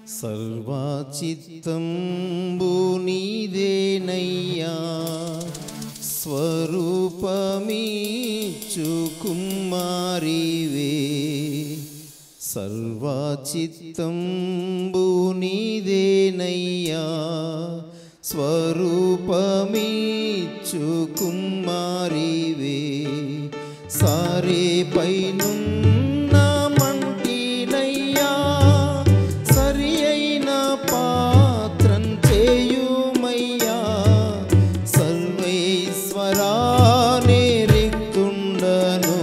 సర్వచిత్తంబు నీదేనయ్యా, స్వరూపమిచ్చు కుమారివే. సర్వచిత్తంబు నీదేనయ్యా, స్వరూపమిచ్చు కుమారివే. సారే పైనున్న మంటినయ్యా, సరి అయిన పాత్రం చేయుమయ్యా. సర్వేశ్వరానే రిక్తుండను,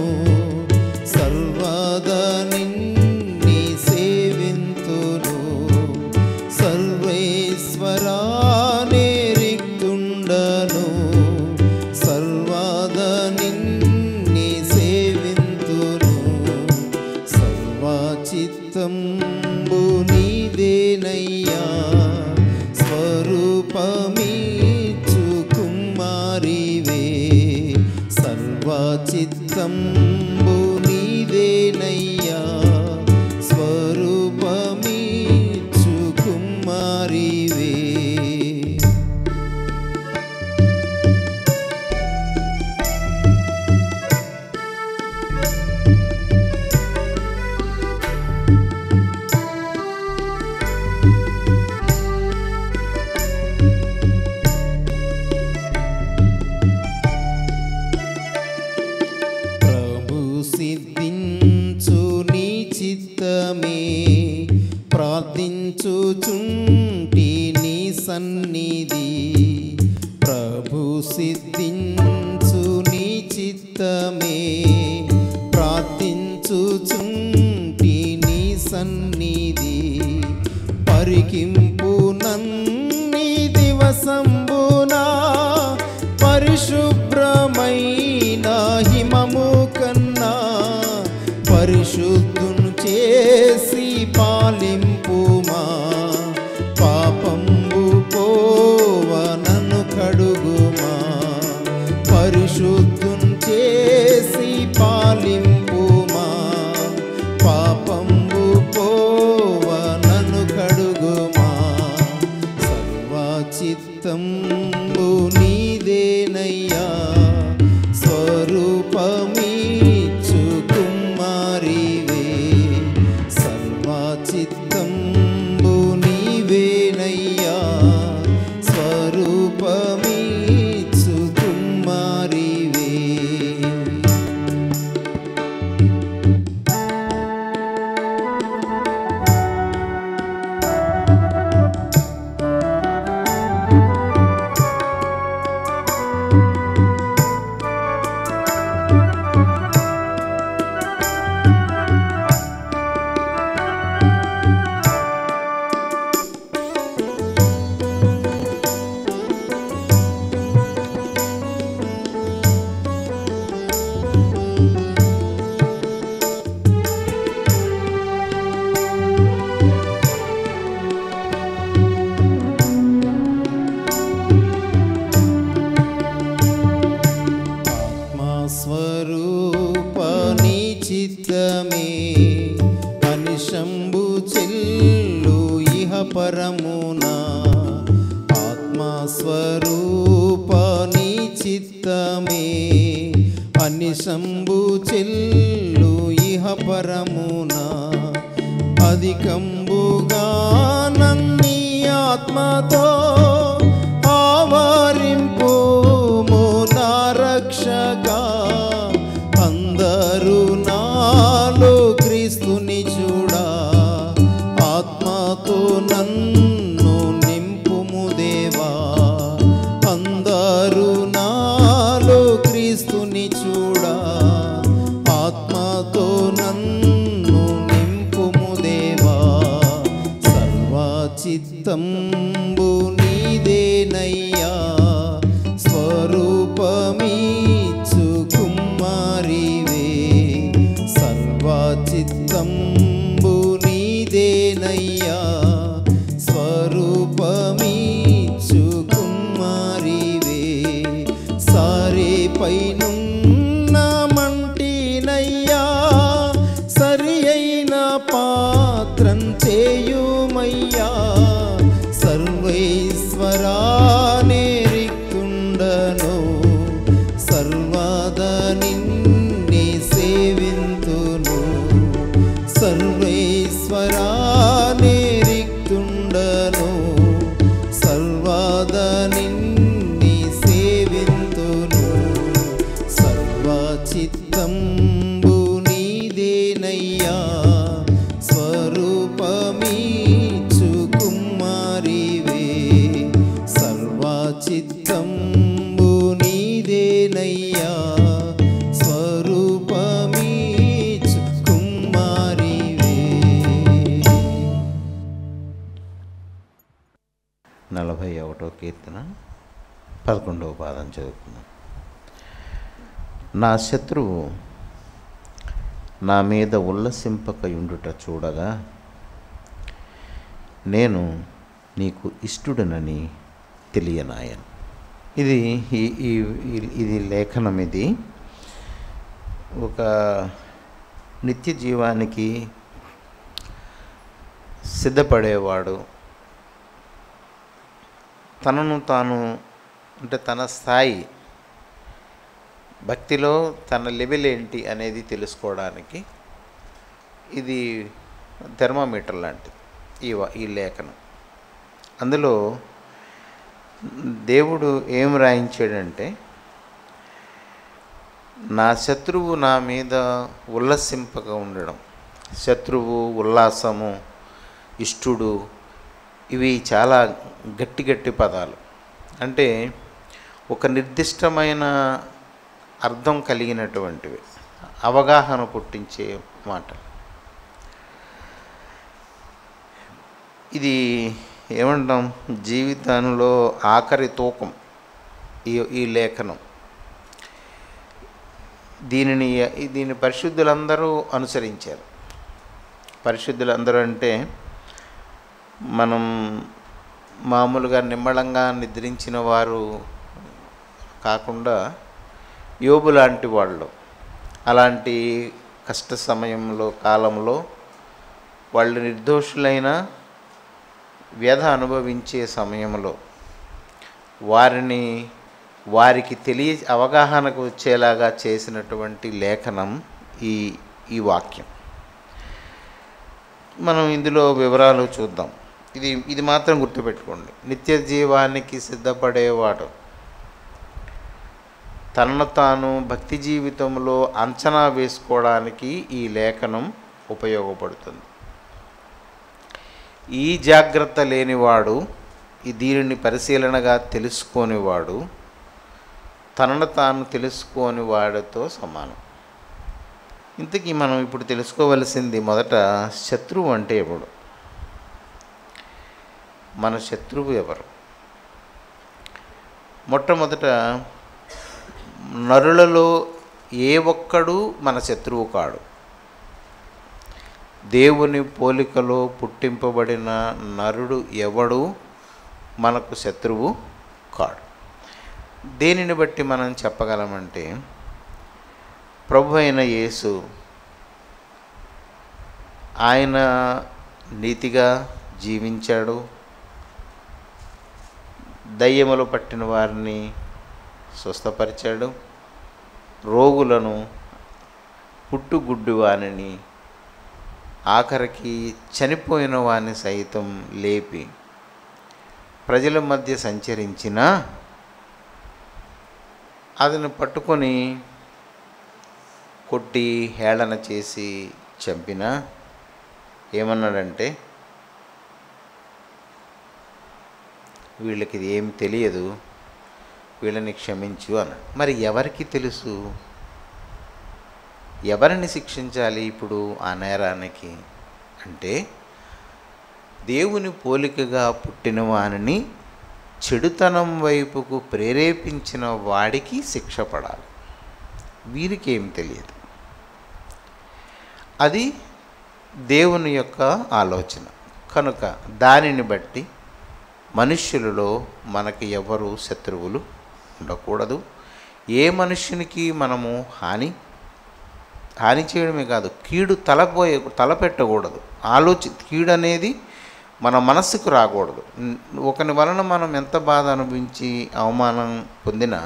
సర్వదా నిన్ని సేవింతును. సర్వేశ్వరానే రిక్తుండను, సర్వదా నిన్ని సేవింతును. సర్వచిత్తంబు నీదేనయ్యా, స్వరూపమిచ్చు కుమారివే. సర్వచిత్తంబు నీదేనయ్యా, స్వరూపమిచ్చు కుమారివే. సిద్ధించు నీ చిత్తమే, ప్రార్థించుచుంటి నీ సన్నిధి. ప్రభు సిద్ధించు నీ చిత్తమే, ప్రార్థించుచుంటి నీ సన్నిధి. పరికింపు నన్ని దివసంబునా, పరిశుభ్రమైన హిమము కన్నా పరిశుద్ధును చేసి పాలింపుమా. పాపంబు పోవ నన్ను కడుగుమా, పరిశుద్ధును చేసి పాలింపుమా. పాపంబు పోవ నన్ను కడుగుమా. సర్వచిత్తంబు నీదేనయ్యా, స్వరూపమిచ్చు కుమారివే. సర్వచిత్తంబు నీవేనయ్యా, స్వరూపమిచ్చు కుమారివే. స్వరూపని చిత్తమే, అనిశంబు చెల్లు ఇహ పరమునా. ఆత్మస్వరూపని చిత్తమే, అనిశంబు చెల్లు ఇహ పరమునా. అధికంబుగా నన్ని ఆత్మతో ఆవరింపు నా రక్షగా. అందరూ నాలో క్రీస్తుని చూడా, ఆత్మతో నన్ను నింపుము దేవా. అందరూ నాలో క్రీస్తుని చూడా, ఆత్మతో నన్ను నింపుము దేవా. సర్వచిత్తంబు నీదేనయ్యా, స్వరూపమిచ్చు కుమారివే. సర్వచిత్తంబు నీదేనయ్యా, స్వరూపమిచ్చు కుమారివే. సారే పైనున్న మంటినయ్యా, సరి అయిన పాత్రం చేయుమయ్యా. నీదేనయ్యా స్వరూపమీచు కుమారివే సర్వచిత్తంబు నీదేనయ్యా స్వరూపమీచు కుమారివే. 41వ కీర్తన 11వ పాదం చదువుకుందాం. నా శత్రువు నా మీద ఉల్లసింపకయుండుట చూడగా నేను నీకు ఇష్టుడనని తెలియనాయను. ఇది లేఖనం. ఇది ఒక నిత్య జీవానికి సిద్ధపడేవాడు తనను తాను అంటే తన స్థాయి భక్తిలో తన లెవెల్ ఏంటి అనేది తెలుసుకోవడానికి ఇది థెర్మామీటర్ లాంటిది ఈ లేఖనం. అందులో దేవుడు ఏం రాయించాడంటే, నా శత్రువు నా మీద ఉల్లసింపగా ఉండడం, శత్రువు, ఉల్లాసము, ఇష్టుడు, ఇవి చాలా గట్టి గట్టి పదాలు. అంటే ఒక నిర్దిష్టమైన అర్థం కలిగినటువంటివి, అవగాహన పుట్టించే మాటలు. ఇది ఏమంటాం, జీవితంలో ఆఖరి తూకం ఈ లేఖనం. దీని పరిశుద్ధులందరూ అనుసరించారు. పరిశుద్ధులందరూ అంటే మనం మామూలుగా నిమ్మళంగా నిద్రించిన వారు కాకుండా యోబు లాంటి వాళ్ళు, అలాంటి కష్ట సమయంలో కాలంలో వాళ్ళు నిర్దోషులైన వ్యధ అనుభవించే సమయంలో వారికి అవగాహనకు వచ్చేలాగా చేసినటువంటి లేఖనం ఈ వాక్యం. మనం ఇందులో వివరాలు చూద్దాం. ఇది మాత్రం గుర్తుపెట్టుకోండి, నిత్య జీవానికి సిద్ధపడేవాడు తనను తాను భక్తి జీవితంలో అంచనా వేసుకోవడానికి ఈ లేఖనం ఉపయోగపడుతుంది. ఈ జాగ్రత్త లేనివాడు, దీనిని పరిశీలనగా తెలుసుకోనివాడు తనను తాను తెలుసుకోని వాడితో సమానం. ఇంతకీ మనం ఇప్పుడు తెలుసుకోవలసింది, మొదట శత్రువు అంటే ఎవడు? మన శత్రువు ఎవరు? మొట్టమొదట నరులలో ఏ ఒక్కడు మన శత్రువు కాడు. దేవుని పోలికలో పుట్టింపబడిన నరుడు ఎవడు మనకు శత్రువు కాడు. దేనిని బట్టి మనం చెప్పగలమంటే, ప్రభు అయిన యేసు ఆయన నీతిగా జీవించాడు, దయ్యములు పట్టిన వారిని స్వస్థపరిచాడు, రోగులను, పుట్టుగుడ్డు వానిని, ఆఖరికి చనిపోయిన వాని సైతం లేపి ప్రజల మధ్య సంచరించినా అతను పట్టుకొని కొట్టి హేళన చేసి చంపినా ఏమన్నాడంటే, వీళ్ళకి ఇది ఏం తెలియదు, వీళ్ళని క్షమించు అన్నాడు. మరి ఎవరికి తెలుసు? ఎవరిని శిక్షించాలి ఇప్పుడు ఆ నేరానికి అంటే, దేవుని పోలికగా పుట్టిన వానిని చెడుతనం వైపుకు ప్రేరేపించిన వాడికి శిక్ష పడాలి. వీరికి ఏం తెలియదు. అది దేవుని యొక్క ఆలోచన. కనుక దానిని బట్టి మనుష్యులలో మనకి ఎవరు శత్రువులు ఉండకూడదు. ఏ మనుష్యునికి మనము హాని చేయడమే కాదు, కీడు తలపెట్టకూడదు. కీడు అనేది మన మనస్సుకు రాకూడదు. ఒకని వలన మనం ఎంత బాధ అనుభవించి అవమానం పొందినా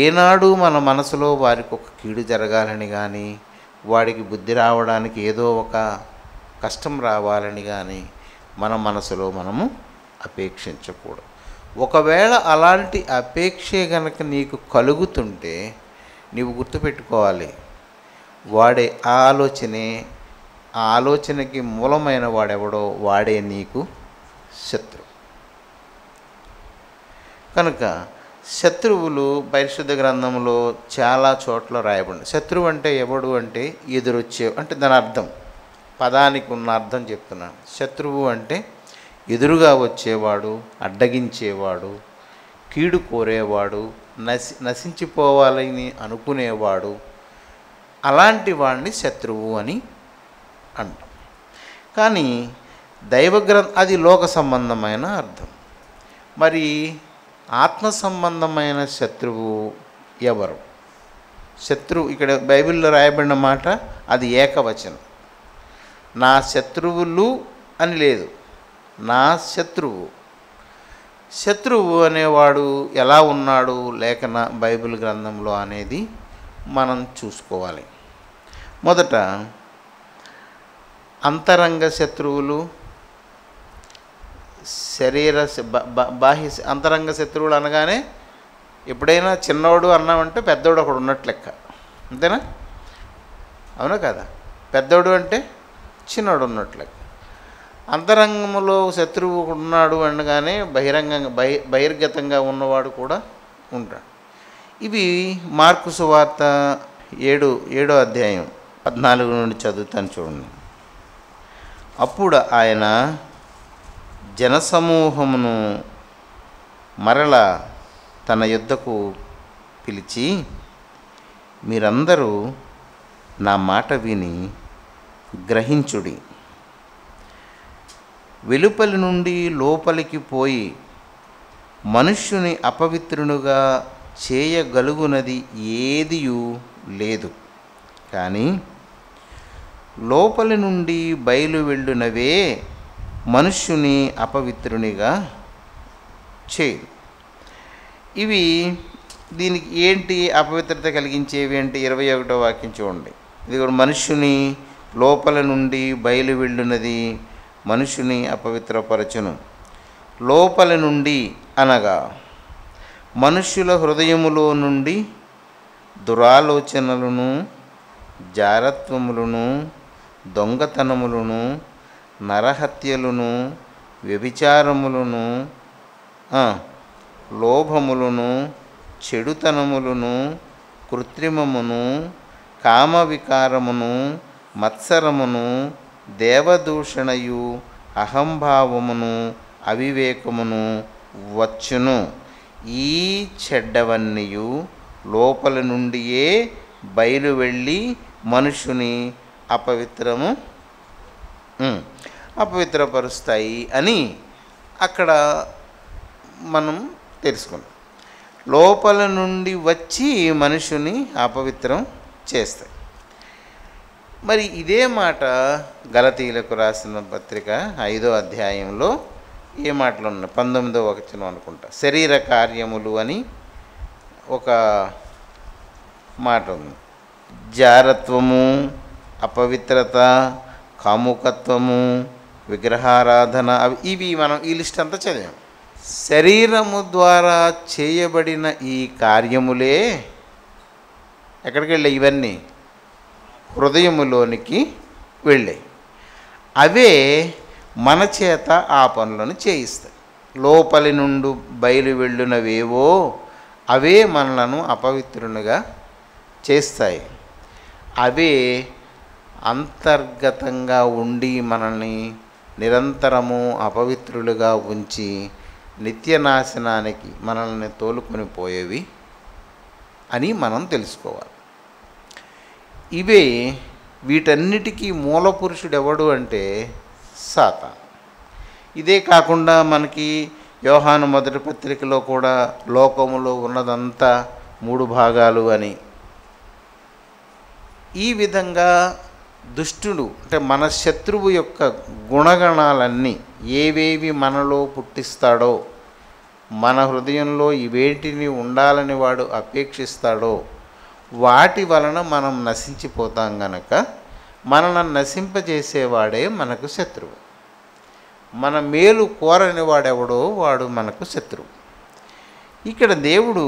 ఏనాడు మన మనసులో వారికి ఒక కీడు జరగాలని కానీ, వాడికి బుద్ధి రావడానికి ఏదో ఒక కష్టం రావాలని కానీ మన మనసులో మనము అపేక్షించకూడదు. ఒకవేళ అలాంటి అపేక్షే కనుక నీకు కలుగుతుంటే నీవు గుర్తుపెట్టుకోవాలి, వాడే ఆ ఆలోచనే, ఆ ఆలోచనకి మూలమైన వాడెవడో వాడే నీకు శత్రువు. కనుక శత్రువులు పరిశుద్ధ గ్రంథంలో చాలా చోట్ల రాయబడి. శత్రువు అంటే ఎవడు అంటే ఎదురొచ్చే, అంటే దాని అర్థం, పదానికి ఉన్న అర్థం చెప్తున్నాను. శత్రువు అంటే ఎదురుగా వచ్చేవాడు, అడ్డగించేవాడు, కీడు కోరేవాడు, నశించిపోవాలని అనుకునేవాడు, అలాంటి వాడిని శత్రువు అని అంటాం. కానీ అది లోక సంబంధమైన అర్థం. మరి ఆత్మ సంబంధమైన శత్రువు ఎవరు? శత్రువు ఇక్కడ బైబిల్లో రాయబడిన మాట అది ఏకవచనం. నా శత్రువులు అని లేదు, నా శత్రువు. శత్రువు అనేవాడు ఎలా ఉన్నాడు లేఖన బైబిల్ గ్రంథంలో అనేది మనం చూసుకోవాలి. మొదట అంతరంగ శత్రువులు, శరీర బాహ్య అంతరంగ శత్రువులు అనగానే ఎప్పుడైనా చిన్నవాడు అన్నామంటే పెద్దోడు ఒకడు ఉన్నట్లు లెక్క, అంతేనా? అవునా కదా? పెద్దోడు అంటే చిన్నోడు ఉన్నట్లు లెక్క. అంతరంగంలో శత్రువు ఉన్నాడు అనగానే బహిర్గతంగా ఉన్నవాడు కూడా ఉంటాడు. ఇవి మార్కు సువార్త 7వ అధ్యాయం 14 నుండి చదువుతాను చూడండి. అప్పుడు ఆయన జనసమూహమును మరల తన యొద్దకు పిలిచి, మీరందరూ నా మాట విని గ్రహించుడి. వెలుపలి నుండి లోపలికి పోయి మనుష్యుని అపవిత్రునిగా చేయగలుగునది ఏదియూ లేదు, కానీ లోపలి నుండి బయలు వెళ్ళునవే మనుష్యుని అపవిత్రునిగా చేయు. ఇవి దీనికి ఏంటి అపవిత్రత కలిగించేవి అంటే 21వ వాక్యం చూడండి. ఇది కూడా మనుష్యుని లోపల నుండి బయలు వెళ్ళున్నది మనుష్యుని అపవిత్రపరచును. లోపల నుండి అనగా మనుష్యుల హృదయములో నుండి దురాలోచనలను, జారత్వములను, దొంగతనములను, నరహత్యలను, వ్యభిచారములను, లోభములను, చెడుతనములను, కృత్రిమమును, కామవికారమును, మత్సరమును, దేవదూషణయు, అహంభావమును, అవివేకమును వచ్చును. ఈ చెడ్డవన్నీయు లోపల నుండియే బయలు వెళ్ళి మనుషుని అపవిత్రపరుస్తాయి అని అక్కడ మనం తెలుసుకున్నాం. లోపల నుండి వచ్చి మనుషుని అపవిత్రం చేస్తాయి. మరి ఇదే మాట గలతీయులకు రాసిన పత్రిక 5వ అధ్యాయంలో ఏ మాటలు ఉన్నాయి? 19వ వచనం అనుకుంటా. శరీర కార్యములు అని ఒక మాట ఉంది. జారత్వము, అపవిత్రత, కాముకత్వము, విగ్రహారాధన, ఇవి మనం ఈ లిస్ట్ అంతా చదివాం. శరీరము ద్వారా చేయబడిన ఈ కార్యములే ఎక్కడికి వెళ్ళాయి? ఇవన్నీ హృదయములోనికి వెళ్ళాయి. అవే మన చేత ఆ పనులను చేయిస్తాయి. లోపలి నుండి బయలు వెళ్ళునవేవో అవే మనలను అపవిత్రునిగా చేస్తాయి. అవే అంతర్గతంగా ఉండి మనల్ని నిరంతరము అపవిత్రులుగా ఉంచి నిత్యనాశనానికి మనల్ని తోలుకొని పోయేవి అని మనం తెలుసుకోవాలి. ఇవే వీటన్నిటికీ మూల పురుషుడు ఎవడు అంటే సాతాను. ఇదే కాకుండా మనకి యోహాను మొదటి పత్రికలో కూడా లోకములో ఉన్నదంతా 3 భాగాలు అని, ఈ విధంగా దుష్టుడు అంటే మన శత్రువు యొక్క గుణగణాలన్నీ ఏవేవి మనలో పుట్టిస్తాడో, మన హృదయంలో ఇవేటిని ఉండాలని వాడు అపేక్షిస్తాడో వాటి వలన మనం నశించిపోతాం గనక మనల్ని నశింపజేసేవాడే మనకు శత్రువు. మన మేలు కోరని వాడెవడో వాడు మనకు శత్రువు. ఇక్కడ దేవుడు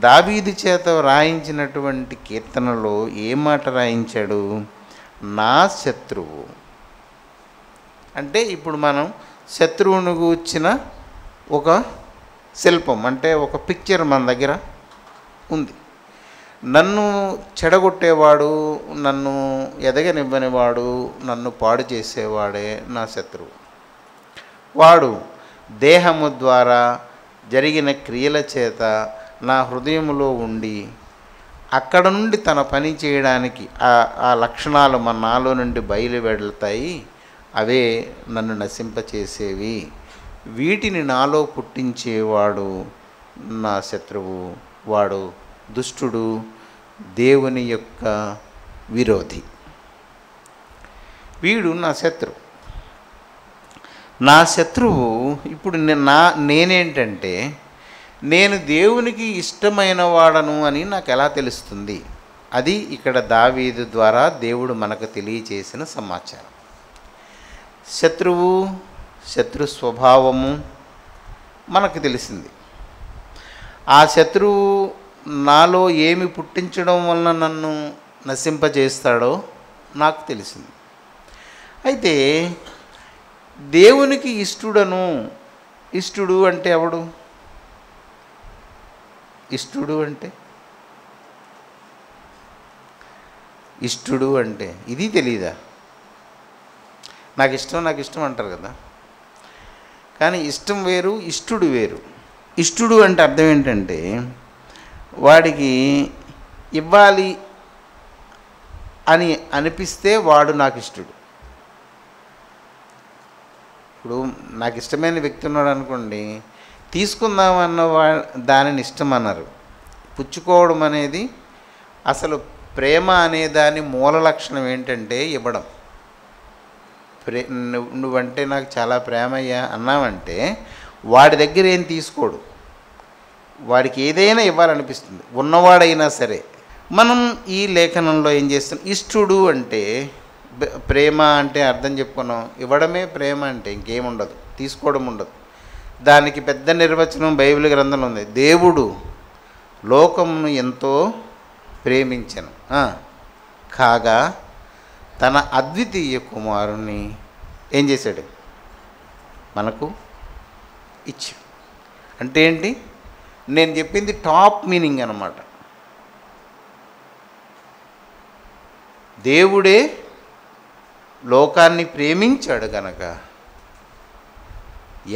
దావీదు చేత రాయించినటువంటి కీర్తనలో ఏ మాట రాయించాడు? నా శత్రువు. అంటే ఇప్పుడు మనం శత్రువును గూర్చిన ఒక శిల్పం, అంటే ఒక పిక్చర్ మన దగ్గర ఉంది. నన్ను చెడగొట్టేవాడు, నన్ను ఎదగనివ్వనివాడు, నన్ను పాడు చేసేవాడే నా శత్రువు. వాడు దేహము ద్వారా జరిగిన క్రియల చేత నా హృదయంలో ఉండి అక్కడ నుండి తన పని చేయడానికి ఆ లక్షణాలు మన నాలో నుండి బయలు వెళ్తాయి. అవే నన్ను నశింపచేసేవి. వీటిని నాలో పుట్టించేవాడు నా శత్రువు. వాడు దుష్టుడు, దేవుని యొక్క విరోధి. వీడు నా శత్రువు. నా శత్రువు. ఇప్పుడు నేనేంటంటే నేను దేవునికి ఇష్టమైన వాడను అని నాకు ఎలా తెలుస్తుంది? అది ఇక్కడ దావీదు ద్వారా దేవుడు మనకు తెలియచేసిన సమాచారం. శత్రు స్వభావము మనకు తెలిసింది. ఆ శత్రువు నాలో ఏమి పుట్టించడం వలన నన్ను నశింపజేస్తాడో నాకు తెలిసింది. అయితే దేవునికి ఇష్టుడు అంటే ఎవడు? ఇష్టుడు అంటే ఇది తెలీదా? నాకు ఇష్టం అంటారు కదా. కానీ ఇష్టం వేరు, ఇష్టుడు వేరు. ఇష్టుడు అంటే అర్థం ఏంటంటే వాడికి ఇవ్వాలి అని అనిపిస్తే వాడు నాకు ఇష్టుడు. ఇప్పుడు నాకు ఇష్టమైన వ్యక్తి ఉన్నాడు అనుకోండి, తీసుకుందామన్న దానిని ఇష్టం అన్నారు. పుచ్చుకోవడం అనేది అసలు ప్రేమ అనే దాని మూల లక్షణం ఏంటంటే ఇవ్వడం. నువ్వంటే నాకు చాలా ప్రేమయ్యా అన్నావంటే వాడి దగ్గర ఏం తీసుకోడు, వాడికి ఏదైనా ఇవ్వాలనిపిస్తుంది, ఉన్నవాడైనా సరే. మనం ఈ లేఖనంలో ఏం చేస్తాం? ఇష్టుడు అంటే ప్రేమ అంటే అర్థం చెప్పుకున్నాం. ఇవ్వడమే ప్రేమ అంటే, ఇంకేముండదు, తీసుకోవడం ఉండదు. దానికి పెద్ద నిర్వచనం బైబిల్ గ్రంథంలో ఉంది. దేవుడు లోకమును ఎంతో ప్రేమించెను, కాగా తన అద్వితీయ కుమారుని ఏం చేశాడు? మనకు ఇచ్చాడు. అంటే ఏంటి? నేను చెప్పింది టాప్ మీనింగ్ అన్నమాట. దేవుడే లోకాన్ని ప్రేమించాడు కనుక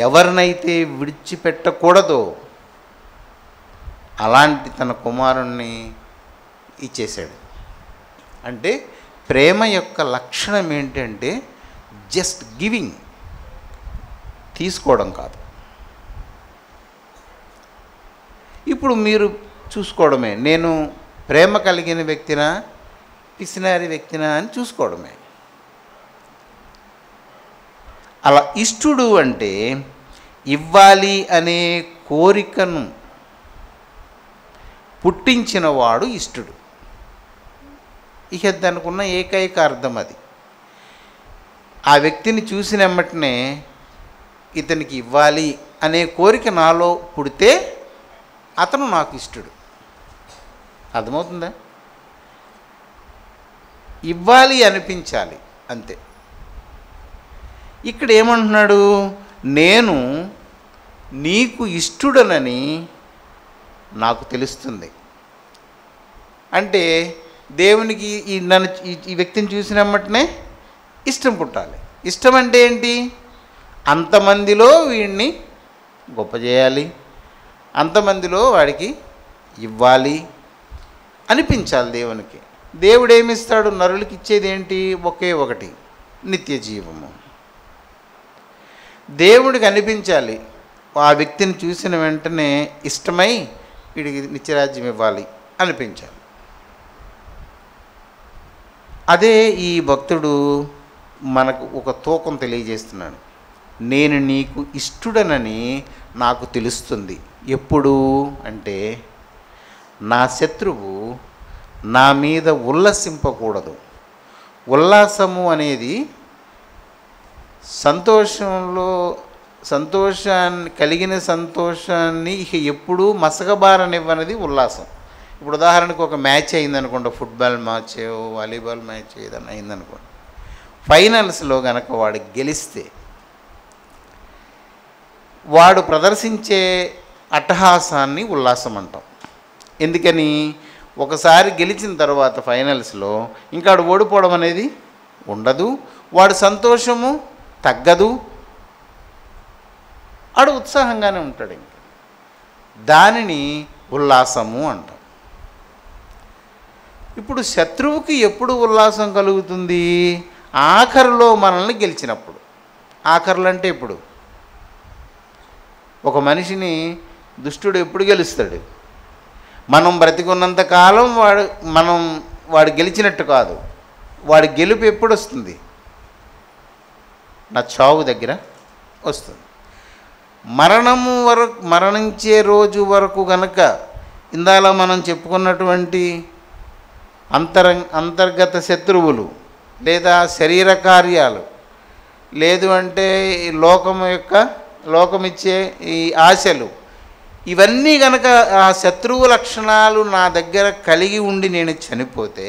ఎవరినైతే విడిచిపెట్టకూడదో అలాంటి తన కుమారుణ్ణి ఇచ్చేశాడు. అంటే ప్రేమ యొక్క లక్షణం ఏంటంటే జస్ట్ గివింగ్, తీసుకోవడం కాదు. ఇప్పుడు మీరు చూసుకోవడమే, నేను ప్రేమ కలిగిన వ్యక్తినా పిసినారి వ్యక్తినా అని చూసుకోవడమే. అలా ఇష్టుడు అంటే ఇవ్వాలి అనే కోరికను పుట్టించినవాడు ఇష్టుడు. ఇక దానికి ఉన్న ఏకైక అర్థం అది. ఆ వ్యక్తిని చూసిన వెంటనే ఇతనికి ఇవ్వాలి అనే కోరిక నాలో పుడితే అతను నాకు ఇష్టుడు. అర్థమవుతుందా? ఇవ్వాలి అనిపించాలి అంతే. ఇక్కడ ఏమంటున్నాడు? నేను నీకు ఇష్టుడనని నాకు తెలుస్తుంది. అంటే దేవునికి ఈ వ్యక్తిని చూసినమ్మటనే ఇష్టం పుట్టాలి. ఇష్టం అంటే ఏంటి? అంతమందిలో వీడిని గొప్ప చేయాలి, అంతమందిలో వాడికి ఇవ్వాలి అనిపించాలి దేవునికి. దేవుడు ఏమిస్తాడు? నరులకి ఇచ్చేది ఏంటి? ఒకే ఒకటి, నిత్య జీవము. దేవుడికి అనిపించాలి, ఆ వ్యక్తిని చూసిన వెంటనే ఇష్టమై వీడికి నిత్యరాజ్యం ఇవ్వాలి అనిపించాలి. అదే ఈ భక్తుడు మనకు ఒక తూకం తెలియజేస్తున్నాడు. నేను నీకు ఇష్టుడనని నాకు తెలుస్తుంది. ఎప్పుడు అంటే నా శత్రువు నా మీద ఉల్లసింపకూడదు. ఉల్లాసము అనేది సంతోషంలో కలిగిన సంతోషాన్ని ఇక ఎప్పుడూ మసకబారనివ్వనిది ఉల్లాసం. ఇప్పుడు ఉదాహరణకు ఒక మ్యాచ్ అయిందనుకోండి, ఫుట్బాల్ మ్యాచ్, వాలీబాల్ మ్యాచ్ ఏదైనా అయిందనుకోండి, ఫైనల్స్లో కనుక వాడు గెలిస్తే వాడు ప్రదర్శించే అట్టహాసాన్ని ఉల్లాసం అంటాం. ఎందుకని? ఒకసారి గెలిచిన తర్వాత ఫైనల్స్లో ఇంకా వాడు ఓడిపోవడం అనేది ఉండదు, వాడు సంతోషము తగ్గదు, వాడు ఉత్సాహంగానే ఉంటాడు. ఇంకా దానిని ఉల్లాసము అంటాం. ఇప్పుడు శత్రువుకి ఎప్పుడు ఉల్లాసం కలుగుతుంది? ఆఖరిలో మనల్ని గెలిచినప్పుడు. ఆఖరులు అంటే ఇప్పుడు ఒక మనిషిని దుష్టుడు ఎప్పుడు గెలుస్తాడు? మనం బ్రతికున్నంత కాలం వాడు గెలిచినట్టు కాదు. వాడి గెలుపు ఎప్పుడు వస్తుంది? నా చావు దగ్గర వస్తుంది. మరణించే రోజు వరకు గనక ఇందాల మనం చెప్పుకున్నటువంటి అంతర్గత శత్రువులు, లేదా శరీర కార్యాలు, లేదు అంటే లోకమిచ్చే ఈ ఆశలు, ఇవన్నీ గనక ఆ శత్రువు లక్షణాలు నా దగ్గర కలిగి ఉండి నేను చనిపోతే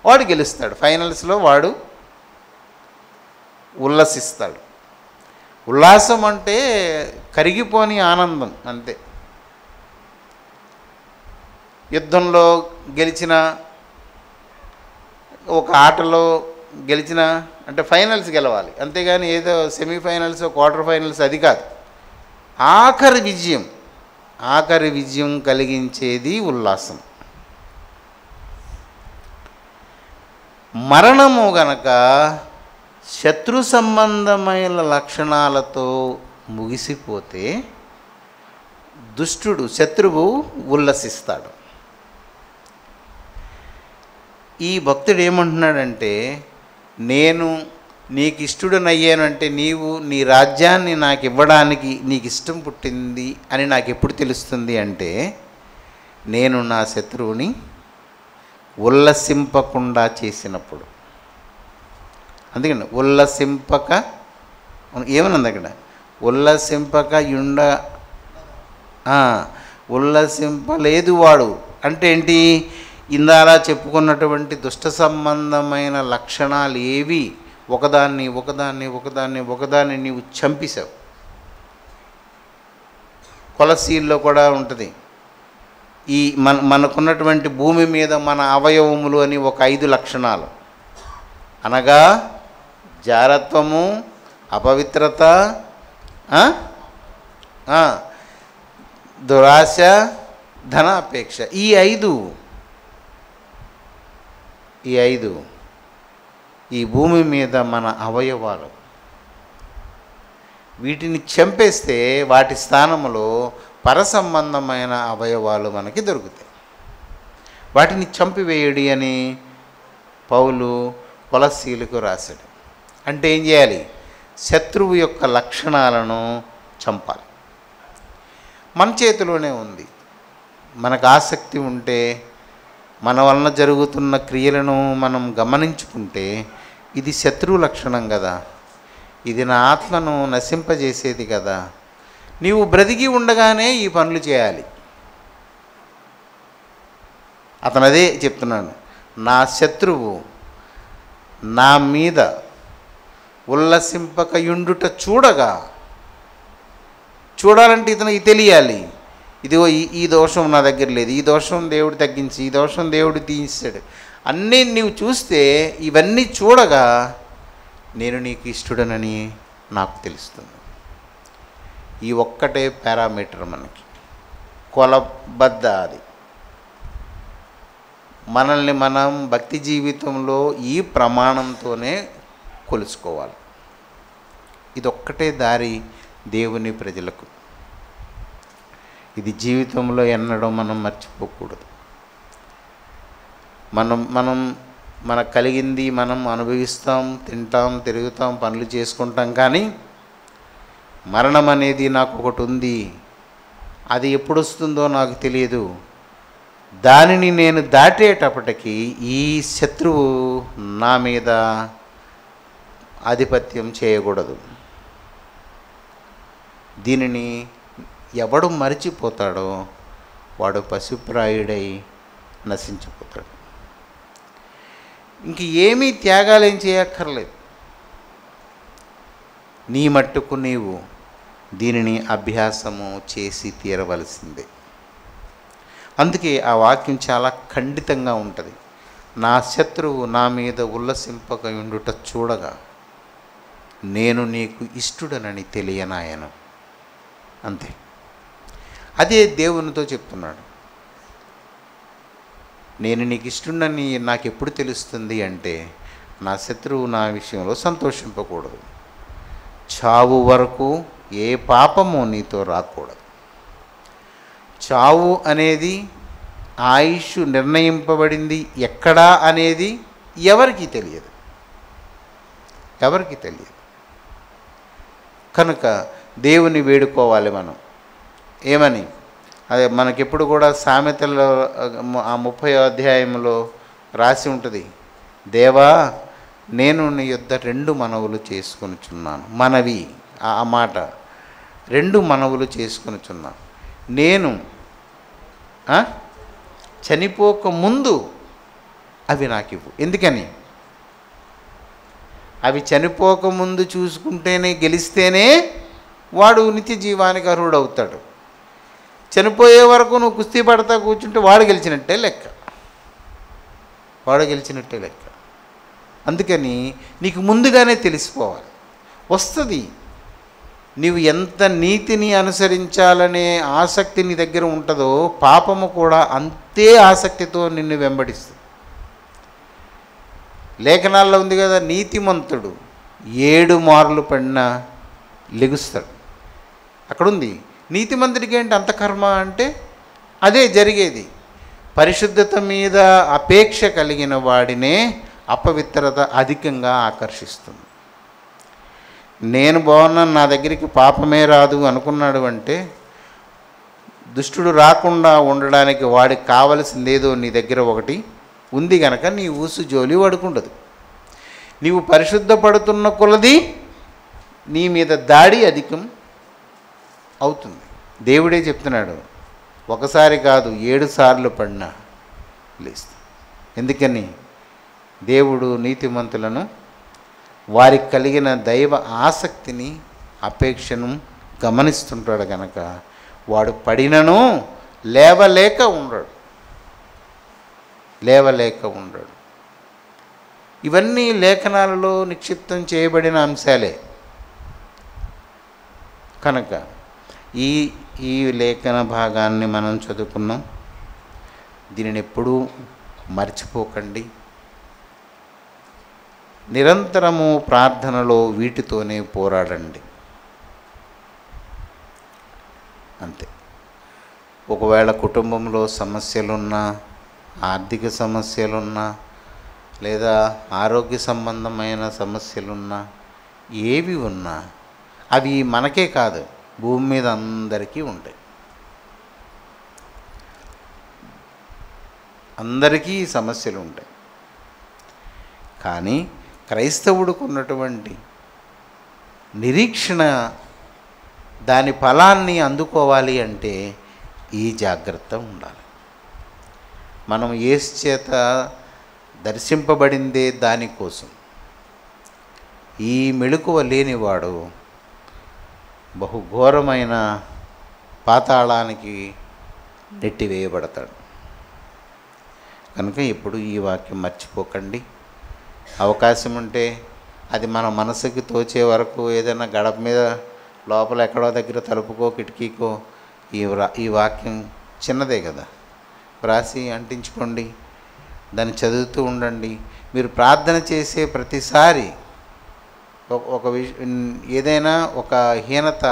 వాడు గెలుస్తాడు. ఫైనల్స్లో వాడు ఉల్లసిస్తాడు. ఉల్లాసం అంటే కరిగిపోని ఆనందం అంతే. యుద్ధంలో గెలిచిన, ఒక ఆటలో గెలిచిన అంటే ఫైనల్స్ గెలవాలి, అంతేగాని ఏదో సెమీఫైనల్స్, క్వార్టర్ ఫైనల్స్ అది కాదు. ఆఖరి విజయం కలిగించేది ఉల్లాసం. మరణము గనక శత్రు సంబంధమైన లక్షణాలతో ముగిసిపోతే శత్రువు ఉల్లసిస్తాడు. ఈ భక్తుడు ఏమంటున్నాడంటే, నేను నీకు ఇష్టడనయ్యానంటే నీవు నీ రాజ్యాన్ని నాకు ఇవ్వడానికి నీకు ఇష్టం పుట్టింది అని నాకు ఎప్పుడు తెలుస్తుంది అంటే, నేను నా శత్రువుని ఉల్లసింపకుండా చేసినప్పుడు. అందుకని ఏమన్నది అక్కడ? ఉల్లసింపలేదు వాడు అంటే ఏంటి? ఇందాల చెప్పుకున్నటువంటి దుష్ట సంబంధమైన లక్షణాలు ఏవి ఒకదాన్ని నీవు చంపేశావు. కొలసీల్లో కూడా ఉంటుంది, ఈ మనకున్నటువంటి భూమి మీద మన అవయవములు అని ఒక 5 లక్షణాలు, అనగా జారత్వము, అపవిత్రత, దురాశ, ధనాపేక్ష. ఈ ఐదు ఈ భూమి మీద మన అవయవాలు. వీటిని చంపేస్తే వాటి స్థానంలో పరసంబంధమైన అవయవాలు మనకి దొరుకుతాయి. వాటిని చంపివేయడి అని పౌలు కొలస్సీలకు రాశాడు. అంటే ఏం చేయాలి? శత్రువు యొక్క లక్షణాలను చంపాలి. మన చేతిలోనే ఉంది. మనకు ఆసక్తి ఉంటే, మన వలన జరుగుతున్న క్రియలను మనం గమనించుకుంటే, ఇది శత్రువు లక్షణం కదా, ఇది నా ఆత్మను నశింపజేసేది కదా, నీవు బ్రతికి ఉండగానే ఈ పనులు చేయాలి. అతను అదే చెప్తున్నాడు, నా శత్రువు నా మీద ఉల్లసింపకయుండుట చూడాలంటే ఇతనికి తెలియాలి, ఇదిగో ఈ దోషం నా దగ్గర లేదు, ఈ దోషం దేవుడు తగ్గించి, ఈ దోషం దేవుడు తీయించాడు. అన్నీ నీవు చూస్తే, ఇవన్నీ చూడగా నేను నీకు ఇష్టడనని నాకు తెలుస్తుంది. ఈ ఒక్కటే పారామీటర్ మనకి కొలబద్ద. అది మనల్ని మనం భక్తి జీవితంలో ఈ ప్రమాణంతోనే కొలుసుకోవాలి. ఇదొక్కటే దారి దేవుని ప్రజలకు. ఇది జీవితంలో ఎన్నడూ మనం మర్చిపోకూడదు. మనకు కలిగింది మనం అనుభవిస్తాం, తింటాం, తిరుగుతాం, పనులు చేసుకుంటాం. కానీ మరణం అనేది నాకు ఒకటి ఉంది, అది ఎప్పుడు వస్తుందో నాకు తెలియదు. దానిని నేను దాటేటప్పటికీ ఈ శత్రువు నా మీద ఆధిపత్యం చేయకూడదు. దీనిని ఎవడు మరిచిపోతాడో వాడు పశుప్రాయుడై నశించిపోతాడు. ఇంక ఏమీ త్యాగాలు ఏం చేయక్కర్లేదు. నీ మట్టుకు నీవు దీనిని అభ్యాసము చేసి తీరవలసిందే. అందుకే ఆ వాక్యం చాలా ఖండితంగా ఉంటుంది. నా శత్రువు నా మీద ఉల్లసింపక ఉండుట చూడగా నేను నీకు ఇష్టుడనని తెలియనాయను. అంతే. అదే దేవునితో చెప్తున్నాడు. నేను నీకు ఇష్టుడని నాకు ఎప్పుడు తెలుస్తుంది అంటే, నా శత్రువు నా విషయంలో సంతోషింపకూడదు, చావు వరకు ఏ పాపము నీతో రాకూడదు. చావు అనేది ఆయుష్ నిర్ణయింపబడింది ఎక్కడా అనేది ఎవరికీ తెలియదు. కనుక దేవుని వేడుకోవాలి మనం. ఏమని? అదే మనకెప్పుడు కూడా సామెతల్లో ఆ 30వ అధ్యాయంలో రాసి ఉంటుంది, దేవా నేను నీ యొద్ద 2 మనవులు చేసుకొనుచున్నాను. మనవి ఆ మాట, 2 మనవులు చేసుకొనుచున్నాను. నేను చనిపోక ముందు అవి నాకు ఇవ్వు. ఎందుకని? అవి చనిపోకముందు చూసుకుంటేనే, గెలిస్తేనే వాడు నిత్య జీవానికి అర్హుడవుతాడు. చనిపోయే వరకు నువ్వు కుస్తీ పడతా కూర్చుంటే వాడు గెలిచినట్టే లెక్క. అందుకని నీకు ముందుగానే తెలిసిపోవాలి. వస్తుంది. నీవు ఎంత నీతిని అనుసరించాలనే ఆసక్తి నీ దగ్గర ఉంటుందో, పాపము కూడా అంతే ఆసక్తితో నిన్ను వెంబడిస్తుంది. లేఖనాల్లో ఉంది కదా, నీతిమంతుడు 7 మార్లు పడినా లెగుస్తాడు. అక్కడుంది. నీతిమంతుడికి ఏంటి అంత కర్మ అంటే అదే జరిగేది. పరిశుద్ధత మీద అపేక్ష కలిగిన వాడినే అపవిత్రత అధికంగా ఆకర్షిస్తుంది. నేను బాగున్నాను, నా దగ్గరికి పాపమే రాదు అనుకున్నాడు అంటే, దుష్టుడు రాకుండా ఉండడానికి వాడికి కావలసిందేదో నీ దగ్గర ఒకటి ఉంది కనుక నీ ఊసు జోలి వాడుకుండదు. నీవు పరిశుద్ధపడుతున్న కొలది నీ మీద దాడి అధికం అవుతుంది. దేవుడే చెప్తున్నాడు, ఒకసారి కాదు 7 సార్లు పడినా లేస్తా. ఎందుకని? దేవుడు నీతిమంతులను వారికి కలిగిన దైవ ఆసక్తిని, అపేక్షను గమనిస్తుంటాడు కనుక వాడు పడినను లేవలేక ఉండడు. ఇవన్నీ లేఖనాలలో నిక్షిప్తం చేయబడిన అంశాలే. కనుక ఈ లేఖన భాగాన్ని మనం చదువుకున్నాం. దీనిని ఎప్పుడూ మర్చిపోకండి. నిరంతరము ప్రార్థనలో వీటితోనే పోరాడండి. అంతే. ఒకవేళ కుటుంబంలో సమస్యలున్నా, ఆర్థిక సమస్యలున్నా, లేదా ఆరోగ్య సంబంధమైన సమస్యలున్నా, ఏవి ఉన్నా అవి మనకే కాదు, భూమి మీద అందరికీ ఉంటాయి. అందరికీ సమస్యలు ఉంటాయి. కానీ క్రైస్తవుడికి ఉన్నటువంటి నిరీక్షణ, దాని ఫలాన్ని అందుకోవాలి అంటే ఈ జాగ్రత్త ఉండాలి. మనం యేసు చేత దర్శింపబడిందే దానికోసం. ఈ మెళుకువ లేనివాడు బహుఘోరమైన పాతాళానికి నెట్టివేయబడతాడు. కనుక ఇప్పుడు ఈ వాక్యం మర్చిపోకండి. అవకాశం ఉంటే అది మన మనసుకి తోచే వరకు ఏదైనా గడప మీద లోపల ఎక్కడో దగ్గర తలుపుకో కిటికీకో ఈ వాక్యం చిన్నదే కదా, వ్రాసి అంటించుకోండి, దాన్ని చదువుతూ ఉండండి. మీరు ప్రార్థన చేసే ప్రతిసారి ఏదైనా ఒక హీనత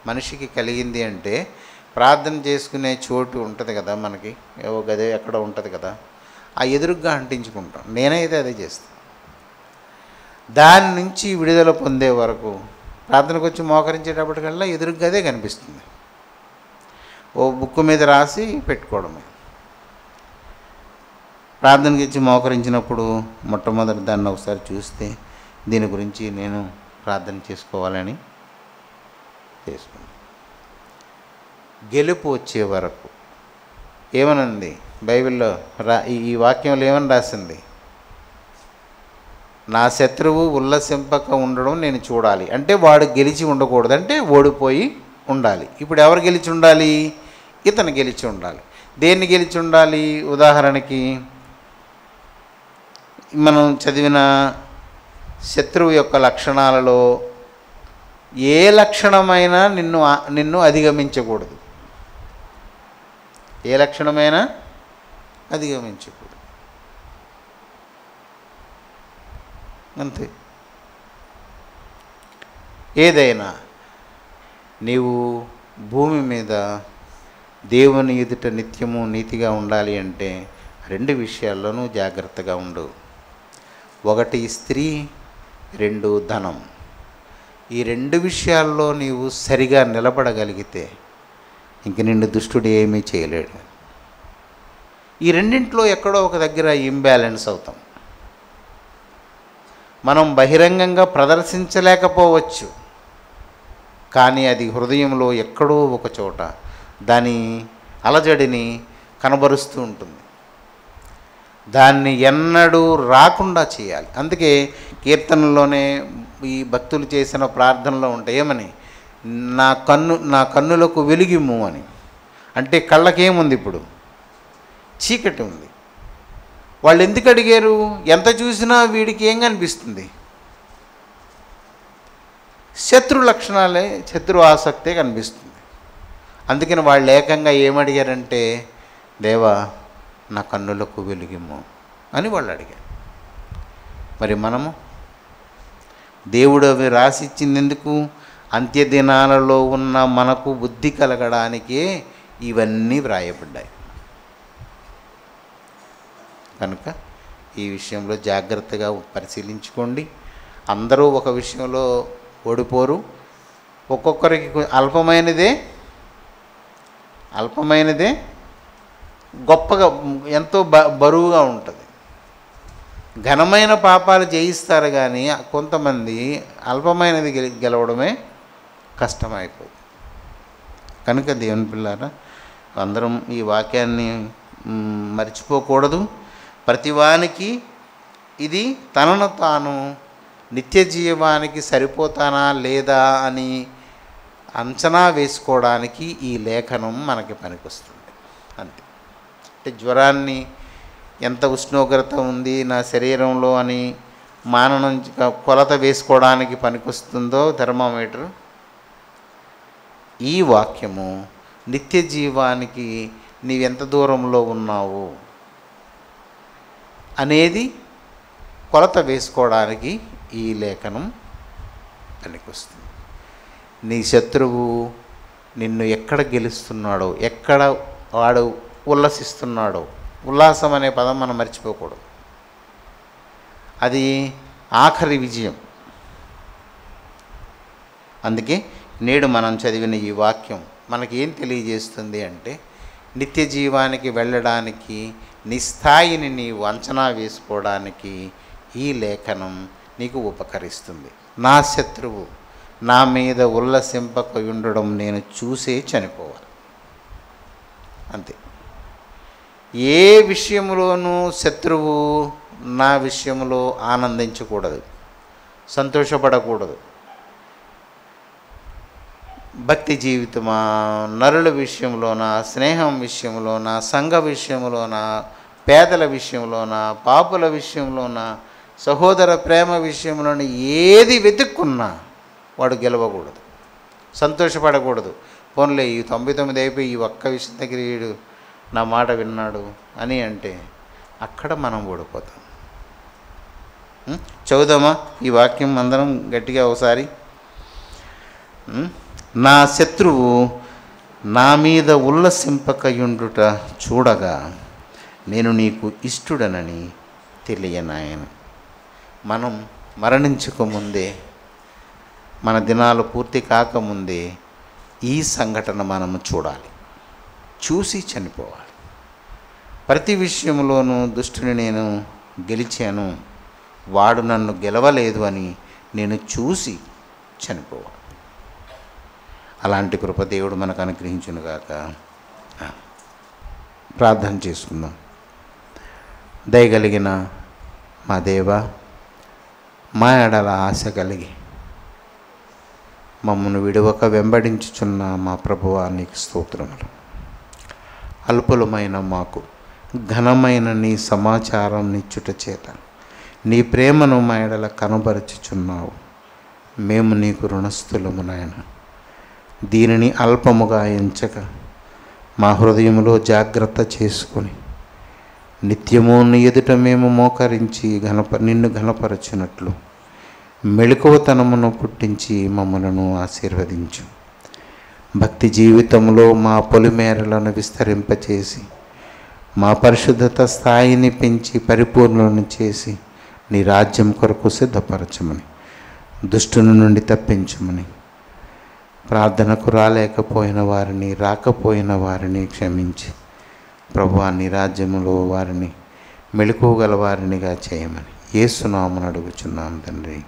మనిషికి కలిగింది అంటే, ప్రార్థన చేసుకునే చోటు ఉంటుంది కదా మనకి, ఏవో గదే ఎక్కడ ఉంటుంది కదా, ఆ ఎదురుగ్గా అంటించుకుంటాం. నేనైతే అదే చేస్తాను. దాని నుంచి విడుదల పొందే వరకు ప్రార్థనకు వచ్చి మోకరించేటప్పటికల్లా ఎదురుగ్గా అదే కనిపిస్తుంది. ఓ బుక్ మీద రాసి పెట్టుకోవడమే. ప్రార్థనకి ఇచ్చి మోకరించినప్పుడు మొట్టమొదటి దాన్ని ఒకసారి చూస్తే, దీని గురించి నేను ప్రార్థన చేసుకోవాలని చేసుకున్నాను. గెలుపు వచ్చే వరకు. ఏమనంది బైబిల్లో ఈ వాక్యంలో ఏమని రాసింది? నా శత్రువు ఉల్లసింపక ఉండడం నేను చూడాలి. అంటే వాడు గెలిచి ఉండకూడదు, అంటే ఓడిపోయి ఉండాలి. ఇప్పుడు ఎవరు గెలిచి ఉండాలి? ఇతను గెలిచి ఉండాలి. దేన్ని గెలిచి ఉండాలి? ఉదాహరణకి మనం చదివిన శత్రువు యొక్క లక్షణాలలో ఏ లక్షణమైనా నిన్ను అధిగమించకూడదు. ఏ లక్షణమైనా అధిగమించకూడదు, అంతే. ఏదైనా నీవు భూమి మీద దేవుని ఎదుట నిత్యము నీతిగా ఉండాలి అంటే 2 విషయాల్లోనూ జాగ్రత్తగా ఉండు. 1 స్త్రీ, 2 ధనం. ఈ 2 విషయాల్లో నీవు సరిగా నిలబడగలిగితే ఇంక నిన్ను దుష్టుడు ఏమీ చేయలేడు. ఈ రెండింటిలో ఎక్కడో ఒక దగ్గర ఇంబ్యాలెన్స్ అవుతాం. మనం బహిరంగంగా ప్రదర్శించలేకపోవచ్చు, కానీ అది హృదయంలో ఎక్కడో ఒక చోట దాని అలజడిని కనబరుస్తూ ఉంటుంది. దాన్ని ఎన్నడూ రాకుండా చేయాలి. అందుకే కీర్తనలోనే ఈ భక్తులు చేసిన ప్రార్థనలో ఉంటాయి ఏమని? నా కన్నులకు వెలిగిమ్ము అని. అంటే కళ్ళకేముంది? ఇప్పుడు చీకటి ఉంది. వాళ్ళు ఎందుకు అడిగారు? ఎంత చూసినా వీడికి ఏం కనిపిస్తుంది? శత్రు లక్షణాలే, శత్రు ఆసక్తే కనిపిస్తుంది. అందుకని వాళ్ళు ఏకంగా ఏమడిగారంటే, దేవా నా కన్నులకు వెలిగిమ్ము అని వాళ్ళు అడిగారు. మరి మనము దేవుడు అవి రాసిచ్చింది ఎందుకు? అంత్యదినాలలో ఉన్న మనకు బుద్ధి కలగడానికే ఇవన్నీ వ్రాయబడ్డాయి. కనుక ఈ విషయంలో జాగ్రత్తగా పరిశీలించుకోండి. అందరూ ఒక విషయంలో ఓడిపోరు. ఒక్కొక్కరికి అల్పమైనదే గొప్పగా ఎంతో బరువుగా ఉంటుంది. ఘనమైన పాపాలు జయిస్తారు, కానీ కొంతమంది అల్పమైనది గెలవడమే కష్టమైపోతుంది. కనుక దేవుని పిల్లారా, అందరం ఈ వాక్యాన్ని మర్చిపోకూడదు. ప్రతివానికి ఇది తనను తాను నిత్య జీవానికి సరిపోతానా లేదా అని అంచనా వేసుకోవడానికి ఈ లేఖనం మనకి పనికొస్తుంది, అంతే. అంటే జ్వరాన్ని ఎంత ఉష్ణోగ్రత ఉంది నా శరీరంలో అని మాననం కొలత వేసుకోవడానికి పనికొస్తుందో థర్మామీటర్, ఈ వాక్యము నిత్య జీవానికి నీవెంత దూరంలో ఉన్నావు అనేది కొలత వేసుకోవడానికి ఈ లేఖనం పనికొస్తుంది. నీ శత్రువు నిన్ను ఎక్కడ గెలుస్తున్నాడో, ఎక్కడ వాడు ఉల్లసిస్తున్నాడో, ఉల్లాసం అనే పదం మనం మర్చిపోకూడదు. అది ఆఖరి విజయం. అందుకే నేడు మనం చదివిన ఈ వాక్యం మనకేం తెలియజేస్తుంది అంటే, నిత్య జీవానికి వెళ్ళడానికి నీ స్థాయిని నీవు అంచనా వేసుకోవడానికి ఈ లేఖనం నీకు ఉపకరిస్తుంది. నా శత్రువు నా మీద ఉల్లసింపక ఉండడం నేను చూసే చనిపోవాలి, అంతే. ఏ విషయంలోనూ శత్రువు నా విషయంలో ఆనందించకూడదు, సంతోషపడకూడదు. భక్తి జీవితమా, నరుల విషయంలోనా, స్నేహం విషయంలోనా, సంఘ విషయంలోనా, పేదల విషయంలోనా, పాపుల విషయంలోనా, సహోదర ప్రేమ విషయంలోనా ఏది వెతుక్కున్నా వాడు గెలవకూడదు, సంతోషపడకూడదు. పోన్లే ఈ 99 అయిపోయి ఈ ఒక్క విషయం దగ్గర వీడు నా మాట విన్నాడు అని అంటే అక్కడ మనం ఓడిపోతాం. చదువుదామా ఈ వాక్యం అందరం గట్టిగా ఒకసారి. నా శత్రువు నా మీద ఉల్లసింపకయుండుట చూడగా నేను నీకు ఇష్టుడనని తెలియనాయను. మనం మరణించకముందే, మన దినాలు పూర్తి కాకముందే ఈ సంఘటన మనము చూడాలి, చూసి చనిపోవాలి. ప్రతి విషయంలోనూ దుష్టుని నేను గెలిచాను, వాడు నన్ను గెలవలేదు అని నేను చూసి చనిపోవాలి. అలాంటి కృప దేవుడు మనకు అనుగ్రహించునుగాక. ప్రార్థన చేసుకుందాం. దయగలిగిన మా దేవా, మా ఎడల ఆశ కలిగి మమ్మను విడువక వెంబడించుచున్న మా ప్రభువా, నీకు స్తోత్రములు. అల్పులమైన మాకు ఘనమైన నీ సమాచారం నిచ్చుట చేత నీ ప్రేమను మా ఎడల కనబరుచుచున్నావు. మేము నీకు రుణస్థులము నాయన. దీనిని అల్పముగా ఎంచక మా హృదయంలో జాగ్రత్త చేసుకొని నిత్యము నీ ఎదుట మేము మోకరించి నిన్ను ఘనపరచునట్లు మెళకువతనమును పుట్టించి మమ్మలను ఆశీర్వదించు. భక్తి జీవితంలో మా పొలిమేరలను విస్తరింపచేసి మా పరిశుద్ధత స్థాయిని పెంచి పరిపూర్ణను చేసి నీ రాజ్యం కొరకు సిద్ధపరచమని, దుష్టుని నుండి తప్పించమని, ప్రార్థనకు రాలేకపోయిన వారిని, రాకపోయిన వారిని క్షమించి ప్రభువా, నీ రాజ్యములో వారిని మెళకువగల వారినిగా చేయమని యేసు నామమున అడుగుచున్నాం తండ్రి.